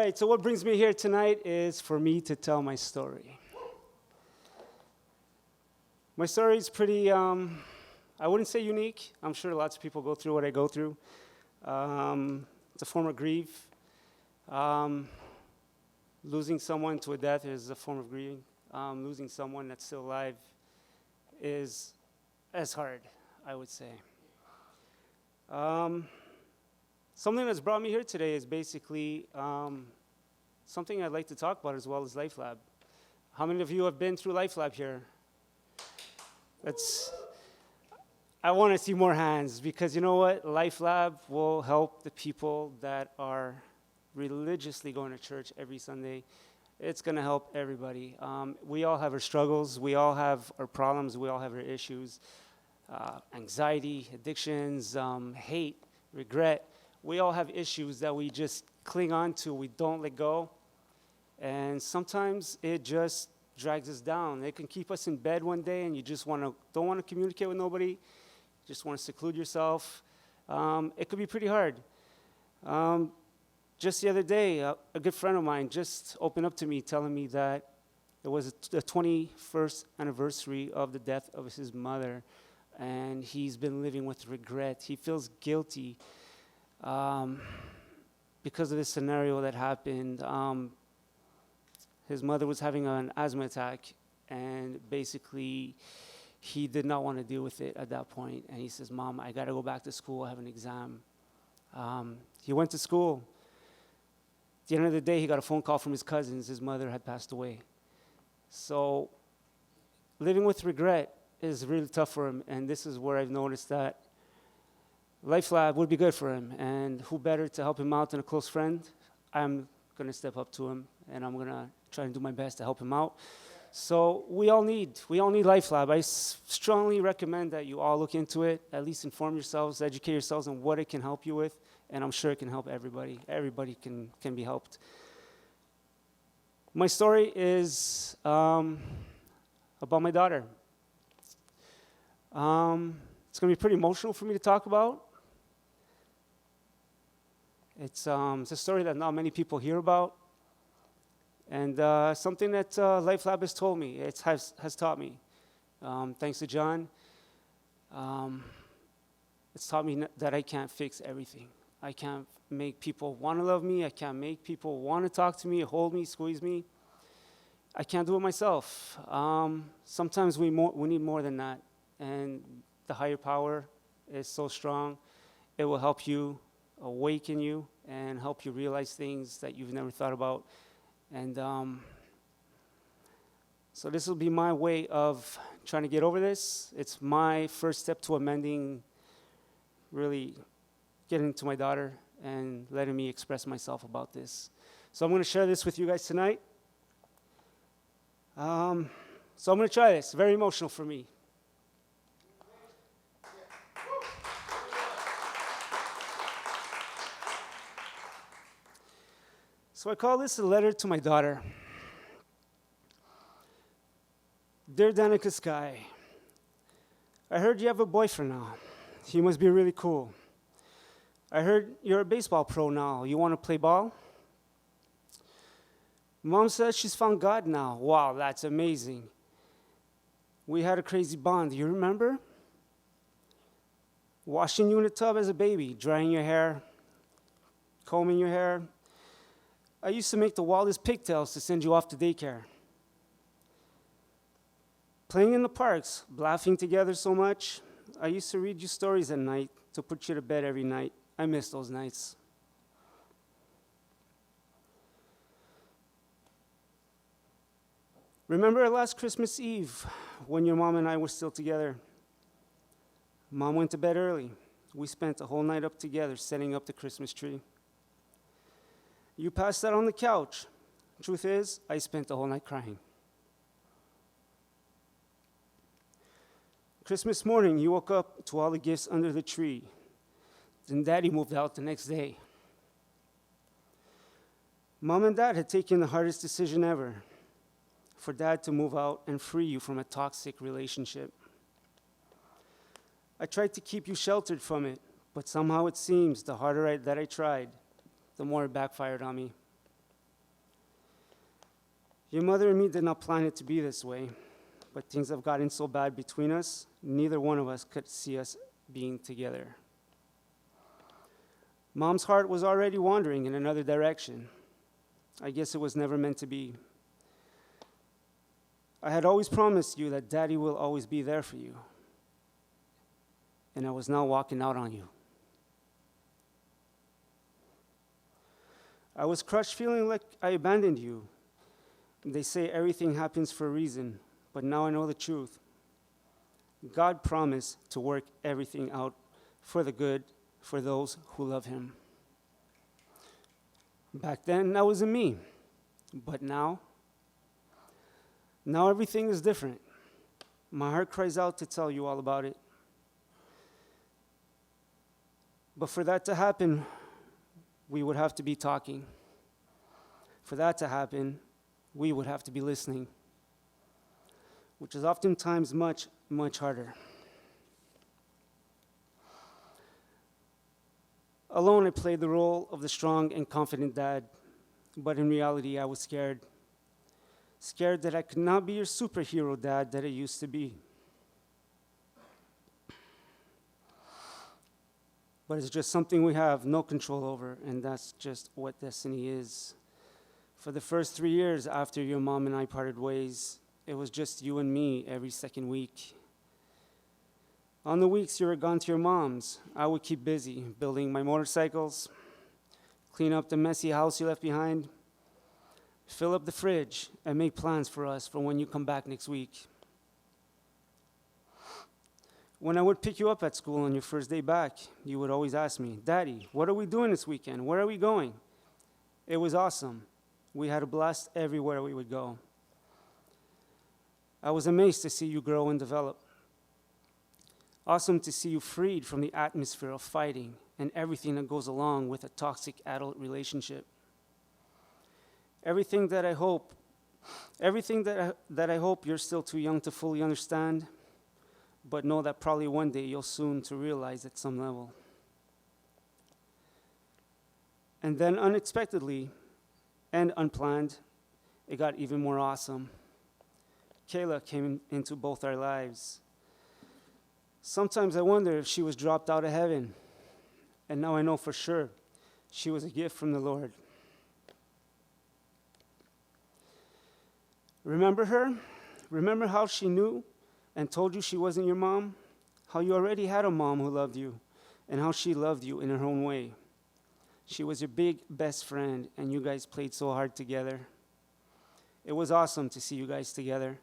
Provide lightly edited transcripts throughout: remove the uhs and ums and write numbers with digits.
right, so what brings me here tonight is for me to tell my story. My story is pretty, I wouldn't say unique. I'm sure lots of people go through what I go through. It's a form of grief. Losing someone to a death is a form of grieving. Losing someone that's still alive is as hard, I would say. Something that's brought me here today is basically something I'd like to talk about as well as Life Lab. How many of you have been through Life Lab here? I want to see more hands because you know what? Life Lab will help the people that are religiously going to church every Sunday. It's going to help everybody. We all have our struggles. We all have our problems. We all have our issues. Anxiety, addictions, hate, regret. We all have issues that we just cling on to. We don't let go. And sometimes it just drags us down. It can keep us in bed one day and you just don't want to communicate with nobody. You just want to seclude yourself. It could be pretty hard. Just the other day, a good friend of mine just opened up to me telling me that it was the 21st anniversary of the death of his mother, and he's been living with regret. He feels guilty because of this scenario that happened. His mother was having an asthma attack, and basically he did not want to deal with it at that point. And he says, "Mom, I got to go back to school. I have an exam." He went to school. At the end of the day, he got a phone call from his cousins. His mother had passed away. So living with regret is really tough for him, and this is where I've noticed that Life Lab would be good for him, and who better to help him out than a close friend? I'm going to step up to him, and I'm going to try and do my best to help him out. So we all need Life Lab. I strongly recommend that you all look into it, at least inform yourselves, educate yourselves on what it can help you with, and I'm sure it can help everybody. Everybody can be helped. My story is about my daughter. It's going to be pretty emotional for me to talk about. It's a story that not many people hear about, and something that Life Lab has told me, has taught me. Thanks to John, it's taught me that I can't fix everything. I can't make people want to love me. I can't make people want to talk to me, hold me, squeeze me. I can't do it myself. Sometimes we need more than that, and the higher power is so strong. It will help you, awaken you, and help you realize things that you've never thought about. And so this will be my way of trying to get over this. It's my first step to amending, really getting to my daughter and letting me express myself about this. So I'm going to share this with you guys tonight. So I'm going to try this. Very emotional for me. So I call this a letter to my daughter. Dear Danica Sky, I heard you have a boyfriend now. He must be really cool. I heard you're a baseball pro now. You want to play ball? Mom says she's found God now. Wow, that's amazing. We had a crazy bond. You remember? Washing you in the tub as a baby, drying your hair, combing your hair. I used to make the wildest pigtails to send you off to daycare. Playing in the parks, laughing together so much. I used to read you stories at night to put you to bed every night. I miss those nights. Remember last Christmas Eve when your mom and I were still together? Mom went to bed early. We spent the whole night up together setting up the Christmas tree. You passed out on the couch. Truth is, I spent the whole night crying. Christmas morning, you woke up to all the gifts under the tree. Then Daddy moved out the next day. Mom and Dad had taken the hardest decision ever, for Dad to move out and free you from a toxic relationship. I tried to keep you sheltered from it, but somehow it seems the harder that I tried, the more it backfired on me. Your mother and me did not plan it to be this way, but things have gotten so bad between us, neither one of us could see us being together. Mom's heart was already wandering in another direction. I guess it was never meant to be. I had always promised you that Daddy will always be there for you, and I was now walking out on you. I was crushed, feeling like I abandoned you. They say everything happens for a reason, but now I know the truth. God promised to work everything out for the good for those who love him. Back then, that wasn't me. But now everything is different. My heart cries out to tell you all about it. But for that to happen, we would have to be talking. For that to happen, we would have to be listening, which is oftentimes much, much harder. Alone, I played the role of the strong and confident dad, but in reality, I was scared. Scared that I could not be your superhero dad that I used to be. But it's just something we have no control over, and that's just what destiny is. For the first 3 years after your mom and I parted ways, it was just you and me every second week. On the weeks you were gone to your mom's, I would keep busy building my motorcycles, clean up the messy house you left behind, fill up the fridge, and make plans for us for when you come back next week. When I would pick you up at school on your first day back, you would always ask me, "Daddy, what are we doing this weekend? Where are we going?" It was awesome. We had a blast everywhere we would go. I was amazed to see you grow and develop. Awesome to see you freed from the atmosphere of fighting and everything that goes along with a toxic adult relationship. Everything that I hope you're still too young to fully understand, but know that probably one day you'll soon to realize at some level. And then unexpectedly and unplanned, it got even more awesome. Kayla came into both our lives. Sometimes I wonder if she was dropped out of heaven, and now I know for sure she was a gift from the Lord. Remember her? Remember how she knew and told you she wasn't your mom? How you already had a mom who loved you, and how she loved you in her own way. She was your big best friend, and you guys played so hard together. It was awesome to see you guys together.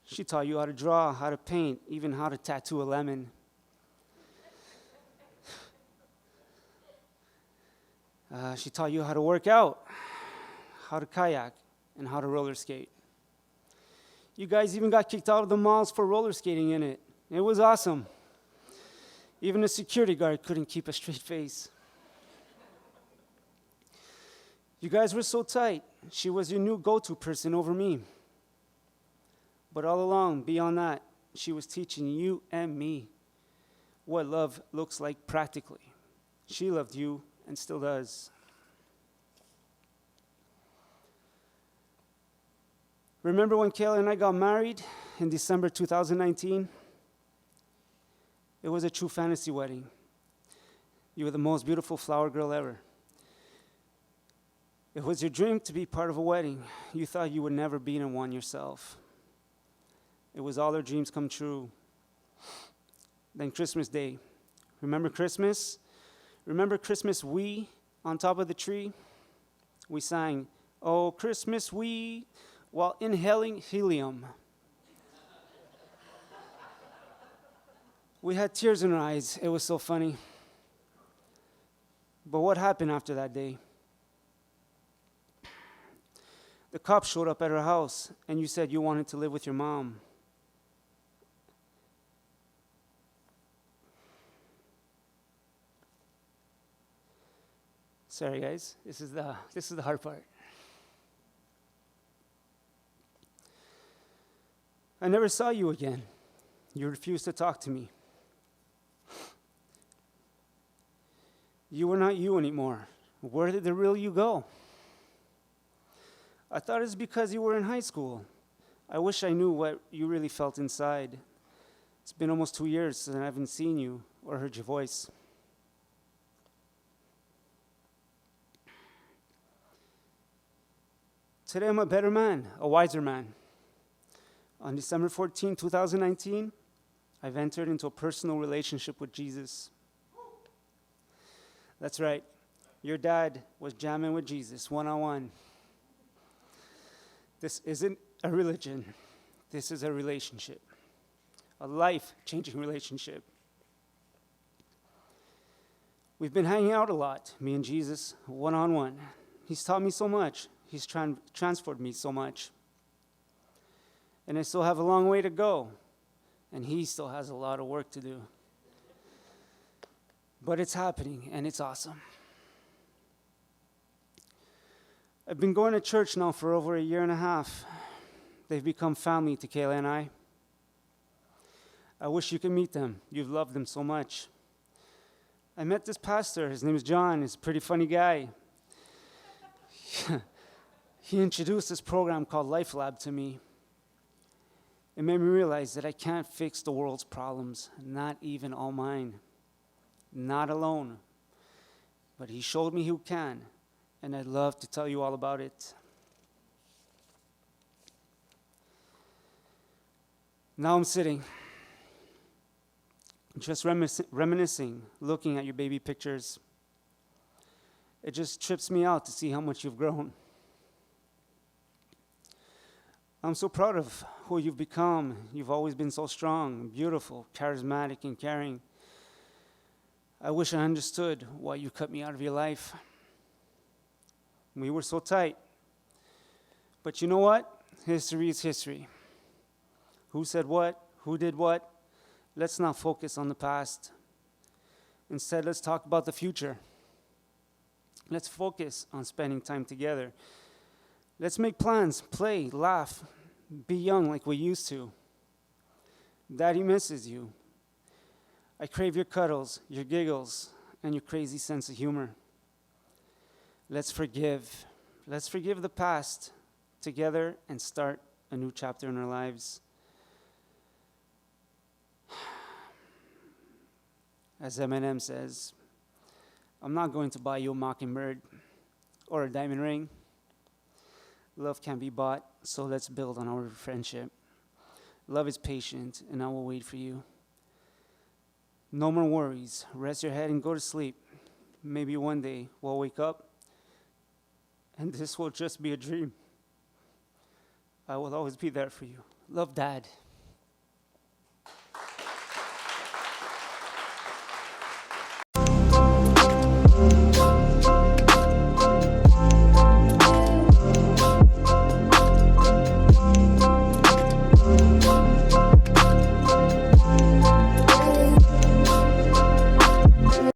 She taught you how to draw, how to paint, even how to tattoo a lemon. She taught you how to work out, how to kayak, and how to roller skate. You guys even got kicked out of the malls for roller skating in it. It was awesome. Even a security guard couldn't keep a straight face. You guys were so tight. She was your new go-to person over me. But all along, beyond that, she was teaching you and me what love looks like practically. She loved you and still does. Remember when Kayla and I got married in December 2019? It was a true fantasy wedding. You were the most beautiful flower girl ever. It was your dream to be part of a wedding. You thought you would never be in one yourself. It was all our dreams come true. Then Christmas Day. Remember Christmas? Remember Christmas we on top of the tree? We sang, "Oh, Christmas we," while inhaling helium. We had tears in our eyes. It was so funny. But what happened after that day? The cops showed up at our house, and you said you wanted to live with your mom. Sorry, guys. This is the hard part. I never saw you again. You refused to talk to me. You were not you anymore. Where did the real you go? I thought it's because you were in high school. I wish I knew what you really felt inside. It's been almost 2 years since I haven't seen you or heard your voice. Today I'm a better man, a wiser man. On December 14, 2019, I've entered into a personal relationship with Jesus. That's right. Your dad was jamming with Jesus one-on-one. This isn't a religion. This is a relationship. A life-changing relationship. We've been hanging out a lot, me and Jesus, one-on-one. He's taught me so much. He's transformed me so much. And I still have a long way to go. And he still has a lot of work to do. But it's happening, and it's awesome. I've been going to church now for over 1.5 years. They've become family to Kayla and I. I wish you could meet them. You've loved them so much. I met this pastor. His name is John. He's a pretty funny guy. He introduced this program called Life Lab to me. It made me realize that I can't fix the world's problems, not even all mine. Not alone. But he showed me who can, and I'd love to tell you all about it. Now I'm sitting, just reminiscing, looking at your baby pictures. It just trips me out to see how much you've grown. I'm so proud of who you've become. You've always been so strong, beautiful, charismatic, and caring. I wish I understood why you cut me out of your life. We were so tight. But you know what? History is history. Who said what? Who did what? Let's not focus on the past. Instead, let's talk about the future. Let's focus on spending time together. Let's make plans, play, laugh, be young like we used to. Daddy misses you. I crave your cuddles, your giggles, and your crazy sense of humor. Let's forgive. Let's forgive the past together and start a new chapter in our lives. As Eminem says, I'm not going to buy you a mockingbird or a diamond ring. Love can't be bought, so let's build on our friendship. Love is patient, and I will wait for you. No more worries. Rest your head and go to sleep. Maybe one day we'll wake up, and this will just be a dream. I will always be there for you. Love, Dad.